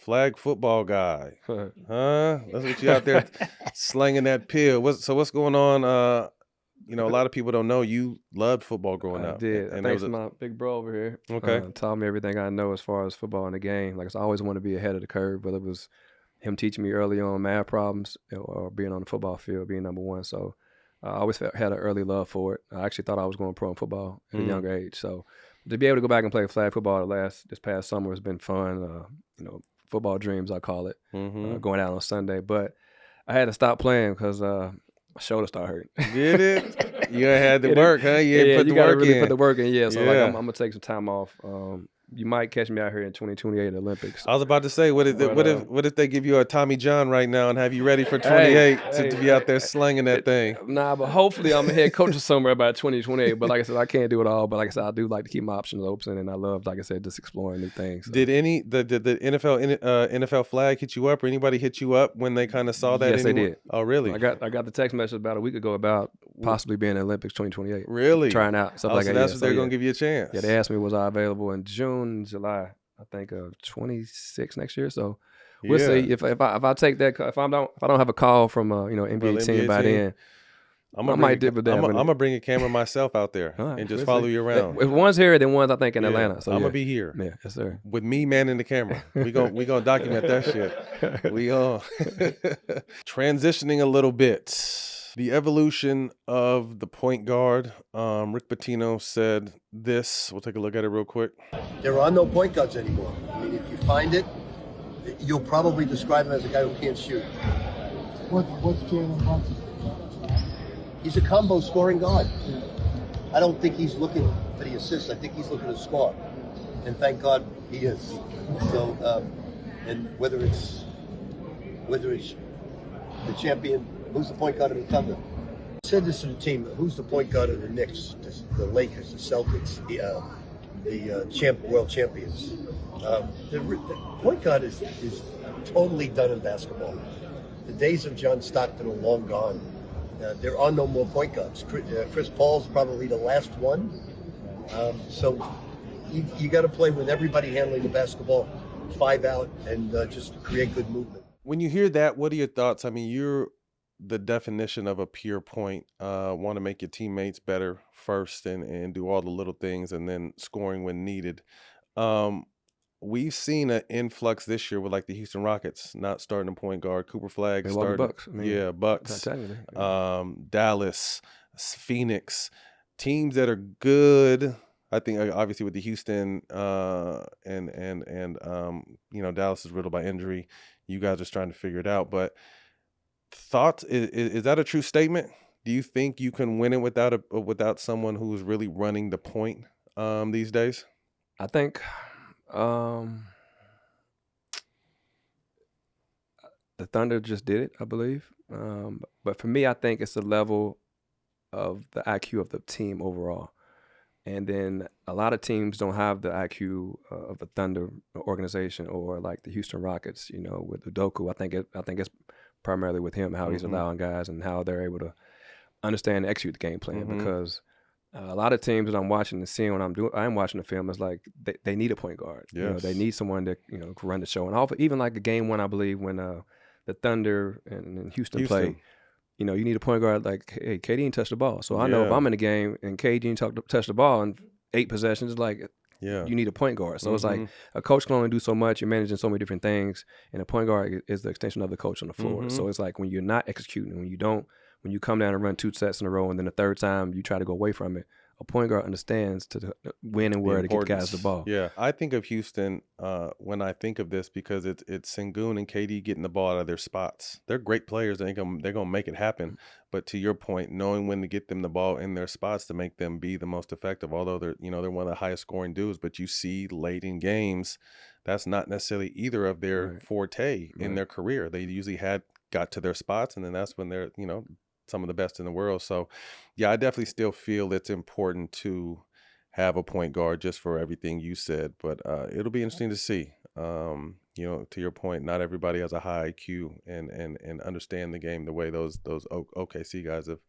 flag football guy. Huh? That's what you out there slinging that pill. What's going on? A lot of people don't know you loved football growing I up. did. And there Thanks was to my big bro over here. okay. Taught me everything I know as far as football in the game. Like I said, I always want to be ahead of the curve, whether it was him teaching me early on math problems or being on the football field, being number one. So I always had an early love for it. I actually thought I was going pro in football at a younger age. So to be able to go back and play flag football this past summer has been fun. Football dreams, I call it, going out on Sunday. But I had to stop playing because my shoulder started hurting. Did it? You had to work, huh? You put the gotta work really in. put the work in. Yeah, so like I'm Yeah. gonna take some time off. You might catch me out here in 2028 Olympics. I was about to say, what if they give you a Tommy John right now and have you ready for 28 to be out there slinging that thing? Nah, but hopefully I'm a head coach somewhere about 2028. But like I said, I can't do it all. But like I said, I do like to keep my options open, and I love, like I said, just exploring new things. So. Did the NFL flag hit you up, or anybody hit you up when they kind of saw that? Yes, they did. Oh, really? I got the text message about a week ago about possibly being in the Olympics 2028. Really? Trying out stuff like so that. That's what they're gonna give you a chance. Yeah, they asked me was I available in June, July, I think of 26 next year. So we'll see if I take that. If I don't have a call from NBA team by then. I'm gonna bring a camera myself out there and just follow you around. If one's here, then one's I think in Atlanta. So I'm gonna be here. Yeah, yes sir. With me manning the camera. We gonna document that shit. We transitioning a little bit. The evolution of the point guard. Rick Pitino said this. We'll take a look at it real quick. There are no point guards anymore. I mean, if you find it, you'll probably describe him as a guy who can't shoot. What's Jalen Brunson? He's a combo scoring guard. I don't think he's looking for the assists. I think he's looking to score. And thank God he is. So, and whether it's the champion, who's the point guard of the Thunder? I said this to the team, who's the point guard of the Knicks, the Lakers, the Celtics, the world champions? The point guard is totally done in basketball. The days of John Stockton are long gone. There are no more point guards. Chris Paul's probably the last one. So you got to play with everybody handling the basketball, 5 out, and just create good movement. When you hear that, what are your thoughts? I mean, you're the definition of a pure point. Want to make your teammates better first and do all the little things and then scoring when needed. We've seen an influx this year with like the Houston Rockets not starting a point guard. Cooper Flagg started. Bucks. Bucks. Dallas, Phoenix, teams that are good. I think obviously with the Houston and Dallas is riddled by injury. You guys are trying to figure it out. But thoughts, is that a true statement? Do you think you can win it without someone who's really running the point these days? I think the Thunder just did it, I believe. But for me, I think it's the level of the IQ of the team overall. And then a lot of teams don't have the IQ of the Thunder organization or like the Houston Rockets, with Udoka. I think it's primarily with him, how he's allowing guys and how they're able to understand and execute the game plan. Because a lot of teams that I'm watching and seeing when I'm watching the film, it's like they need a point guard. Yes. They need someone to can run the show. And even like the game one, I believe, when the Thunder and Houston play, you need a point guard like, hey, KD didn't touch the ball. So I know if I'm in the game and KD didn't touch the ball in 8 possessions, like you need a point guard. So it's like a coach can only do so much. You're managing so many different things, and a point guard is the extension of the coach on the floor. So it's like when you're not executing, when you come down and run 2 sets in a row, and then the third time you try to go away from it, a point guard understands to when and where to get guys the ball. Yeah, I think of Houston when I think of this because it's Sengun and KD getting the ball out of their spots. They're great players. They're gonna make it happen. But to your point, knowing when to get them the ball in their spots to make them be the most effective. Although they're one of the highest scoring dudes, but you see late in games, that's not necessarily either of their forte in their career. They usually got to their spots, and then that's when they're some of the best in the world. So yeah, I definitely still feel it's important to have a point guard just for everything you said, but it'll be interesting to see. To your point, not everybody has a high IQ and understand the game the way those OKC guys have